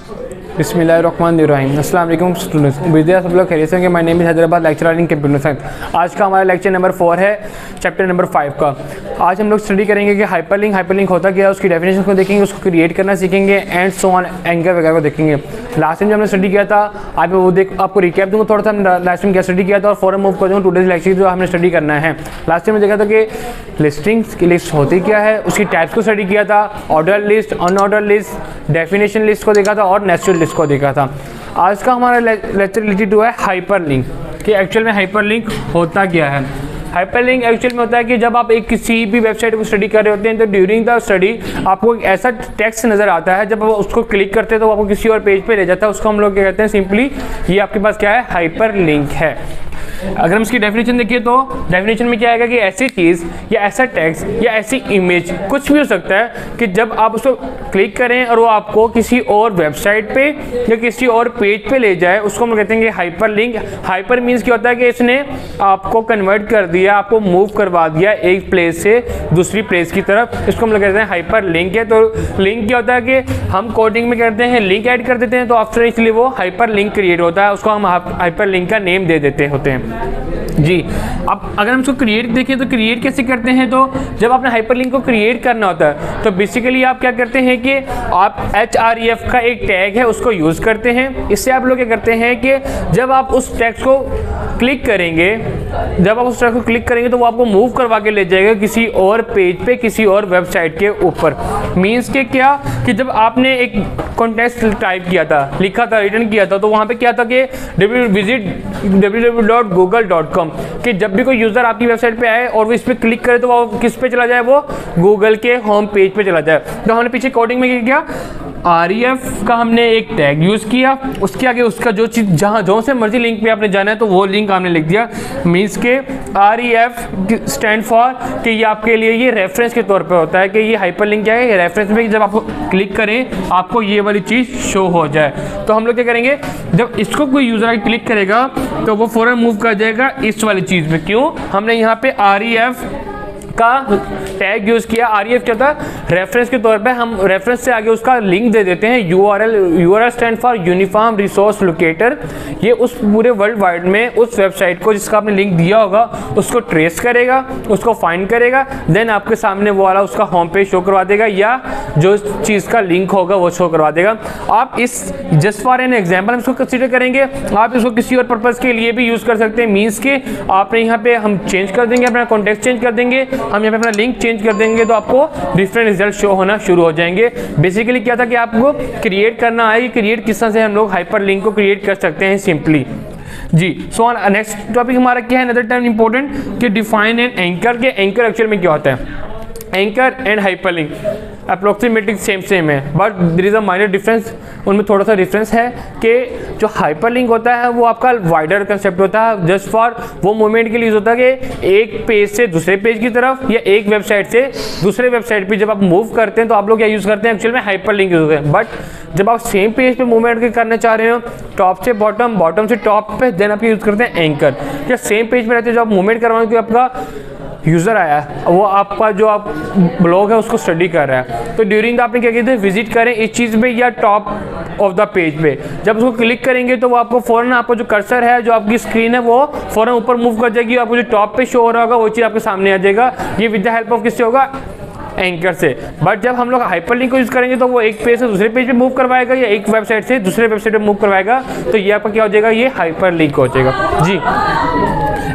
बिस्मिल्लाहिर्रहमानिर्रहीम। अस्सलाम वालेकुम स्टूडेंट्स, उम्मीद है सब लोग खैरियत से होंगे। My name is Haider, lecturer in computer science. आज का हमारा लेक्चर नंबर 4 है, चैप्टर नंबर 5 का। आज हम लोग स्टडी करेंगे कि हाइपरलिंक होता क्या है, उसकी डेफिनेशन को देखेंगे, उसको क्रिएट करना सीखेंगे एंड सो ऑन, एंकर वगैरह को देखेंगे। लास्ट टाइम जो हमने स्टडी किया था आप वो आपको रिकैप दूंगा थोड़ा सा, हमने लास्ट टाइम क्या स्टडी किया था और फॉरन मूव कर दूँगा टुडेज लेक्चर जो हमने स्टडी करना है। लास्ट टाइम में देखा था कि लिस्टिंग्स की लिस्ट होती क्या है, उसकी टाइप्स को स्टडी किया था, order list, unordered list, definition list को देखा था और नेचुरल लिस्ट को देखा था। आज का हमारा लेक्चर रिलेटेड हुआ है हाइपरलिंक, कि एक्चुअल में हाइपरलिंक होता क्या है। हाइपरलिंक एक्चुअल में होता है कि जब आप एक किसी भी वेबसाइट को स्टडी कर रहे होते हैं तो ड्यूरिंग द स्टडी आपको एक ऐसा टेक्स्ट नज़र आता है, जब आप उसको क्लिक करते हैं तो आपको किसी और पेज पे ले जाता है। उसको हम लोग क्या कहते हैं, सिंपली ये आपके पास क्या है, हाइपरलिंक है। अगर हम इसकी डेफिनेशन देखिए तो डेफिनेशन में क्या आएगा कि ऐसी चीज़ या ऐसा टेक्स्ट या ऐसी इमेज कुछ भी हो सकता है कि जब आप उसको क्लिक करें और वो आपको किसी और वेबसाइट पे या किसी और पेज पे ले जाए, उसको हम कहते हैं कि हाइपरलिंक। हाइपर मीन्स क्या होता है कि इसने आपको कन्वर्ट कर दिया, आपको मूव करवा दिया एक प्लेस से दूसरी प्लेस की तरफ, इसको हम लोग कहते हैं हाइपरलिंक है। तो लिंक क्या होता है कि हम कोडिंग में करते हैं लिंक ऐड कर देते हैं, तो आफ्टर इसलिए वो हाइपरलिंक क्रिएट होता है, उसको हम हाइपरलिंक का नेम दे देते होते हैं जी। अब अगर हम इसको क्रिएट देखें तो क्रिएट कैसे करते हैं, तो जब आपने हाइपरलिंक को क्रिएट करना होता है तो बेसिकली आप क्या करते हैं कि आप href का एक टैग है उसको यूज़ करते हैं। इससे आप लोग क्या करते हैं कि जब आप उस टैग को क्लिक करेंगे, तो वो आपको मूव करवा के ले जाएगा किसी और पेज पे, किसी और वेबसाइट के ऊपर। मीन्स के क्या कि जब आपने एक कॉन्टेक्स्ट टाइप किया था, लिखा था, रिटर्न किया था, तो वहाँ पे क्या था कि विजिट www.google.com, कि जब भी कोई यूज़र आपकी वेबसाइट पे आए और वो इस पर क्लिक करे तो वो किस पे चला जाए, वो गूगल के होम पेज पे चला जाए। तो हमने पीछे कोडिंग में क्या किया, ref का हमने एक टैग यूज़ किया, उसके आगे उसका जो चीज़ जो से मर्जी लिंक पे आपने जाना है तो वो लिंक आपने लिख दिया। मीन्स के ref स्टैंड फॉर कि ये आपके लिए ये रेफरेंस के तौर पे होता है कि ये हाइपरलिंक क्या है, ये रेफरेंस में जब आपको क्लिक करें आपको ये वाली चीज़ शो हो जाए। तो हम लोग क्या करेंगे, जब इसको कोई यूज़र क्लिक करेगा तो वो फ़ौरन मूव कर जाएगा इस वाली चीज़ में। क्यों, हमने यहाँ पे ref का टैग यूज़ किया। ref क्या होता है, रेफरेंस के तौर पे हम रेफरेंस से आगे उसका लिंक दे देते हैं। URL stand for uniform resource locator. ये उस पूरे वर्ल्ड वाइड में उस वेबसाइट को जिसका आपने लिंक दिया होगा उसको ट्रेस करेगा, उसको फाइंड करेगा, देन आपके सामने वो वाला उसका होम पेज शो करवा देगा या जो चीज़ का लिंक होगा वो शो करवा देगा। आप इस जस्ट फॉर एन एग्जाम्पल हम इसको कंसिडर करेंगे, आप इसको किसी और पर्पज़ के लिए भी यूज़ कर सकते हैं। मीन्स के आपने यहाँ पे हम चेंज कर देंगे, अपना कॉन्टेक्स्ट चेंज कर देंगे, हम यहाँ पे अपना लिंक चेंज कर देंगे तो आपको डिफरेंट रिजल्ट शो होना शुरू हो जाएंगे। बेसिकली क्या था कि आपको क्रिएट करना है कि क्रिएट किस तरह से हम लोग हाइपरलिंक को क्रिएट कर सकते हैं सिंपली जी। सो नेक्स्ट टॉपिक हमारा क्या है, अनदर टाइम इंपॉर्टेंट, कि डिफाइन एंड एंकर। के एंकर एक्चुअल में क्या होता है, anchor and hyperlink approximately same है, but there is a minor difference. उनमें थोड़ा सा डिफरेंस है कि जो हाइपरलिंक होता है वो आपका वाइडर कंसेप्ट होता है, जस्ट फॉर वो मोमेंट के लिए यूज़ होता है कि एक पेज से दूसरे पेज की तरफ या एक वेबसाइट से दूसरे वेबसाइट पे जब आप मूव करते हैं तो आप लोग क्या यूज़ करते हैं, एक्चुअल में हाइपरलिंक यूज़ करते हैं। बट जब आप सेम पेज पे मूवमेंट करना चाह रहे हो, टॉप से बॉटम, बॉटम से टॉप पे, देन आप यूज़ करते हैं एंकर। जब सेम पेज पे रहते हैं, जब आप मूवमेंट करवाएंगे तो आपका यूज़र आया, वो आपका जो आप ब्लॉग है उसको स्टडी कर रहा है, तो ड्यूरिंग आपने क्या कहते हैं, विजिट करें इस चीज़ पे या टॉप ऑफ द पेज पे। जब उसको क्लिक करेंगे तो वो आपको फ़ौरन, आपको जो कर्सर है, जो आपकी स्क्रीन है, वो फ़ौरन ऊपर मूव कर जाएगी, आपको जो टॉप पे शो हो रहा होगा वो चीज़ आपके सामने आ जाएगा। ये विद द हेल्प ऑफ किससे होगा, एंकर से। बट जब हम लोग हाइपरलिंक को यूज़ करेंगे तो वो एक पेज से दूसरे पेज पे मूव करवाएगा या एक वेबसाइट से दूसरे वेबसाइट पे मूव करवाएगा, तो ये आपका क्या हो जाएगा, ये हाइपरलिंक हो जाएगा जी।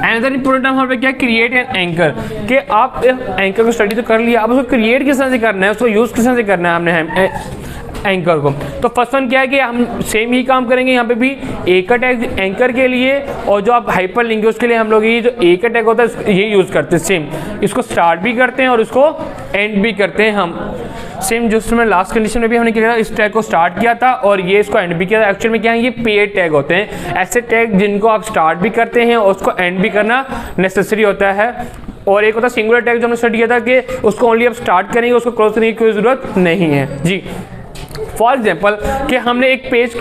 अनदर इंपॉर्टेंट टर्म हमारे क्या, क्रिएट एंड एंकर। कि आप एंकर को स्टडी तो कर लिया, अब उसको क्रिएट किस तरह से करना है, उसको यूज़ किस तरह से करना है हमने एंकर को। तो फर्स्ट वन क्या है कि हम सेम ही काम करेंगे यहाँ पे भी, ए का टैग एंकर के लिए, और जो आप हाइपर लिंक है उसके लिए हम लोग ये जो ए का टैग होता है ये यूज़ करते हैं। सेम इसको स्टार्ट भी करते हैं और इसको एंड भी करते हैं हम। सेम जिसमें लास्ट कंडीशन में भी हमने किया, इस टैग को स्टार्ट किया था और ये इसको एंड भी किया था। एक्चुअल में क्या है, ये पेड टैग होते हैं, ऐसे टैग जिनको आप स्टार्ट भी करते हैं और उसको एंड भी करना नेसेसरी होता है। और एक होता है सिंगुलर टैग जो हमने स्टडी किया था कि उसको ओनली आप स्टार्ट करेंगे, उसको क्लोज करने की कोई ज़रूरत नहीं है जी। फॉर एग्जाम्पल कि हमने एक पेज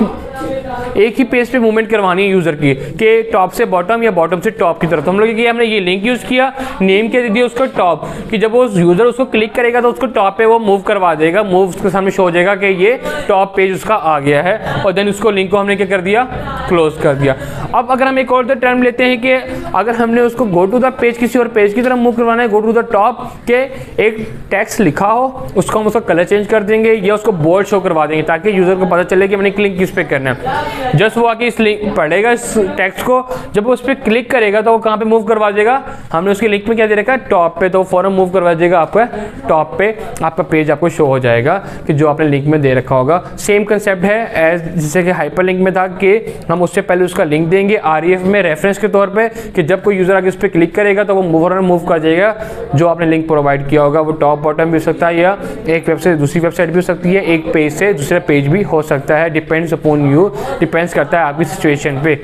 एक ही पेज पे मूवमेंट करवानी है यूज़र की कि टॉप से बॉटम या बॉटम से टॉप की तरफ। तो हम लोग किया, हमने ये लिंक यूज़ किया, नेम क्या दे दिया उसको टॉप, कि जब वो यूज़र उसको क्लिक करेगा तो उसको टॉप पे वो मूव करवा देगा, मूव उसके सामने शो हो जाएगा कि ये टॉप पेज उसका आ गया है, और देन उसको लिंक को हमने क्या कर दिया, क्लोज कर दिया। अब अगर हम एक और टर्म लेते हैं कि अगर हमने उसको गो टू द पेज किसी और पेज की तरफ मूव करवाना है, गो टू द टॉप के एक टेक्स्ट लिखा हो, उसको हम उसका कलर चेंज कर देंगे या उसको बोल्ड शो करवा देंगे ताकि यूज़र को पता चले कि मैंने क्लिक किस पे करना है। जस्ट वो आके इस लिंक पढ़ेगा इस टेक्स्ट को, जब वो उस पर क्लिक करेगा तो वो कहाँ पे मूव करवा देगा, हमने उसके लिंक में क्या दे रखा है, टॉप पे, तो फौरन मूव करवा देगा आपका टॉप पे, आपका पेज आपको शो हो जाएगा कि जो आपने लिंक में दे रखा होगा। सेम कंसेप्ट है एज जैसे कि हाइपरलिंक में था कि हम उससे पहले उसका लिंक देंगे आरईएफ में रेफरेंस के तौर पे कि जब कोई यूज़र आगे उस पर क्लिक करेगा तो वो मूव कर जाएगा जो आपने लिंक प्रोवाइड किया होगा। वो टॉप बॉटम भी हो सकता है या एक वेबसाइट दूसरी वेबसाइट भी हो सकती है, एक पेज से दूसरा पेज भी हो सकता है, डिपेंड्स अपॉन यू, डिपेंड्स करता है आपकी सिचुएशन पे।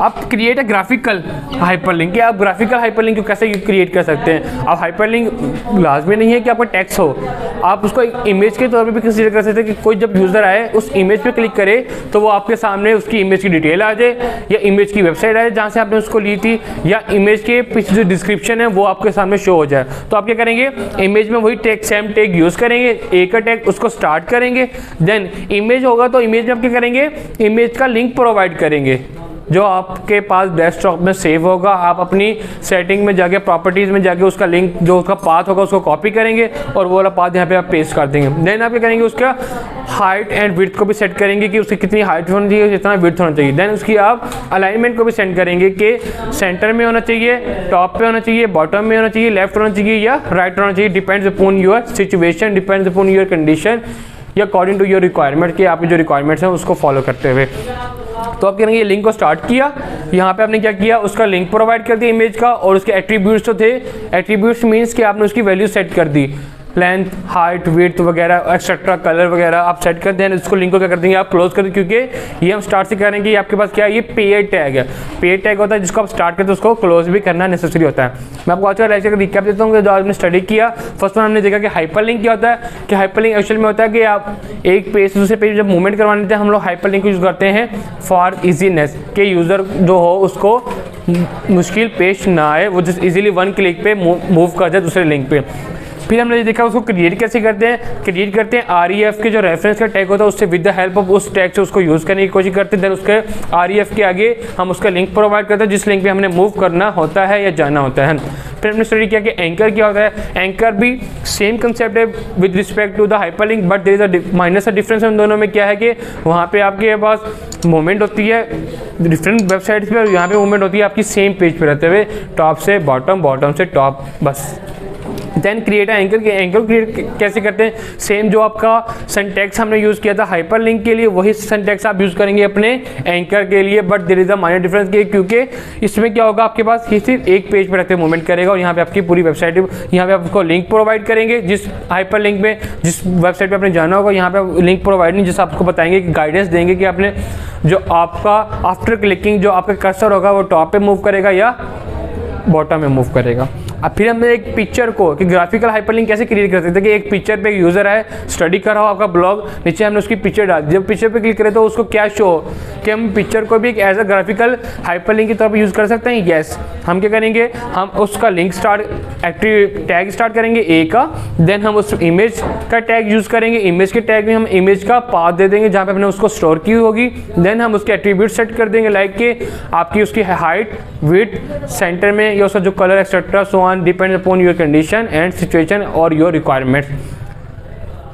आप क्रिएट अ ग्राफिकल हाइपरलिंक, कि आप ग्राफिकल हाइपरलिंक को कैसे क्रिएट कर सकते हैं। अब हाइपरलिंक लाजमी नहीं है कि आपका टेक्स्ट हो, आप उसको एक इमेज के तौर पे भी कंसीडर कर सकते हैं कि कोई जब यूज़र आए उस इमेज पे क्लिक करे तो वो आपके सामने उसकी इमेज की डिटेल आ जाए या इमेज की वेबसाइट आए जहाँ से आपने उसको ली थी, या इमेज के पीछे जो डिस्क्रिप्शन है वो आपके सामने शो हो जाए। तो आप क्या करेंगे, इमेज में वही टैग सेम टैग यूज़ करेंगे, एक का टैग उसको स्टार्ट करेंगे, देन इमेज होगा तो इमेज में आप क्या करेंगे, इमेज का लिंक प्रोवाइड करेंगे जो आपके पास डेस्कटॉप में सेव होगा। आप अपनी सेटिंग में जाके, प्रॉपर्टीज़ में जाके उसका लिंक जो उसका पाथ होगा उसको कॉपी करेंगे और वो वाला पाथ यहाँ पे आप पेस्ट कर देंगे। देन आप क्या करेंगे, उसका हाइट एंड विड्थ को भी सेट करेंगे कि उसकी कितनी हाइट होनी चाहिए, कितना विड्थ होना चाहिए। देन उसकी आप अलाइनमेंट को भी सेंड करेंगे कि सेंटर में होना चाहिए, टॉप पे होना चाहिए, बॉटम में होना चाहिए, लेफ्ट होना चाहिए या राइट होना चाहिए, depends upon your situation, depends upon your condition या अकॉर्डिंग टू योर रिक्वायरमेंट, कि आपकी जो रिक्वायरमेंट्स हैं उसको फॉलो करते हुए। तो आप करेंगे, ये लिंक को स्टार्ट किया, यहाँ पे आपने क्या किया, उसका लिंक प्रोवाइड कर दिया इमेज का, और उसके एट्रीब्यूट्स तो थे, एट्रीब्यूट्स मीन्स कि आपने उसकी वैल्यू सेट कर दी, लेंथ, हाइट, विड्थ वगैरह एक्सेट्रा, कलर वगैरह आप सेट कर दें। इसको लिंक को क्या कर देंगे, आप क्लोज कर दें, क्योंकि ये हम स्टार्ट से करेंगे, आपके पास क्या है, ये पेड टैग है। पेड टैग होता है जिसको आप स्टार्ट करते हैं उसको क्लोज भी करना नेसेसरी होता है। मैं आपको आज का लेक्चर का रिकैप देता हूँ कि जो आपने स्टडी किया। फर्स्ट वन हमने देखा कि हाइपरलिंक क्या होता है, कि हाइपरलिंक एक्चुअल में होता है कि आप एक पेज से दूसरे पेज जब मूवमेंट करवाने देते हैं हम लोग हाइपरलिंक यूज़ करते हैं फॉर इजीनेस, कि यूज़र जो हो उसको मुश्किल पेश ना आए, वो जस्ट इजीली वन क्लिक पे मूव कर जाए दूसरे लिंक पे। फिर हमने देखा उसको क्रिएट कैसे करते हैं, क्रिएट करते हैं आरईएफ के जो रेफरेंस का टैग होता है उससे विद द हेल्प ऑफ उस टैग से उसको यूज़ करने की कोशिश करते हैं। देन उसके आरईएफ के आगे हम उसका लिंक प्रोवाइड करते हैं जिस लिंक पे हमने मूव करना होता है या जाना होता है। फिर हमने स्टडी किया कि एंकर क्या होता है। एंकर भी सेम कंसेप्ट है with respect to the hyperlink, but there is a minus difference उन दोनों में क्या है कि वहाँ पे आपके पास मूवमेंट होती है डिफरेंट वेबसाइट्स पे, यहाँ पे मूवमेंट होती है आपकी सेम पेज पे रहते हुए, टॉप से बॉटम, बॉटम से टॉप, बस। देन क्रिएट एंकर के, एंकर क्रिएट कैसे करते हैं, सेम जो आपका सिंटैक्स हमने यूज़ किया था हाइपरलिंक के लिए वही सिंटैक्स आप यूज़ करेंगे अपने एंकर के लिए, but there is a minor difference क्योंकि इसमें क्या होगा, आपके पास ये सिर्फ एक पेज पर रहते हुए मूवमेंट करेगा और यहाँ पे आपकी पूरी वेबसाइट, यहाँ पे आपको लिंक प्रोवाइड करेंगे जिस हाइपरलिंक में जिस वेबसाइट पर आपने जाना होगा, यहाँ पे लिंक प्रोवाइड नहीं, जिससे आपको बताएंगे कि गाइडेंस देंगे कि आपने जो आपका आफ्टर क्लिकिंग जो आपका कर्सर होगा वो टॉप पे मूव करेगा या बॉटम में मूव करेगा। अब फिर हमने एक पिक्चर को कि ग्राफिकल हाइपरलिंक कैसे क्रिएट कर सकते हैं कि एक पिक्चर पे एक यूज़र है, स्टडी कर रहा हो आपका ब्लॉग, नीचे हमने उसकी पिक्चर डाल दी, जब पिक्चर पे क्लिक करें तो उसको क्या शो हो कि हम पिक्चर को भी एक एज अ ग्राफिकल हाइपरलिंक के तौर पे यूज़ कर सकते हैं। येस, हम क्या करेंगे, हम उसका link start active tag start करेंगे ए का, देन हम उस इमेज का टैग यूज़ करेंगे, इमेज के टैग में हम इमेज का पाथ दे देंगे जहाँ पे हमने उसको स्टोर की होगी, देन हम उसके एट्रीब्यूट सेट कर देंगे लाइक कि आपकी उसकी हाइट, विड्थ, सेंटर में या उसका जो colour etcetera so on, depends upon your condition and situation और योर रिक्वायरमेंट्स।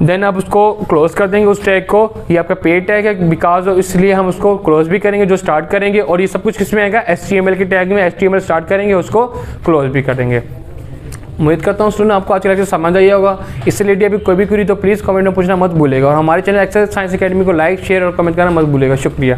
देन आप उसको क्लोज कर देंगे उस टैग को, ये आपका पेड टैग है बिकॉज इसलिए हम उसको क्लोज भी करेंगे जो स्टार्ट करेंगे, और ये सब कुछ किस में आएगा, HTML के टैग में, HTML स्टार्ट करेंगे उसको क्लोज भी कर देंगे। उम्मीद करता हूँ स्टूडेंट आपको आज का लेक्चर समझ आया होगा। इससे रिलेटेड अभी कोई भी क्वेरी तो प्लीज़ कमेंट में पूछना मत भूलेगा, और हमारे चैनल एक्सेस साइंस एकेडमी को लाइक, शेयर और कमेंट करना मत भूलेगा। शुक्रिया।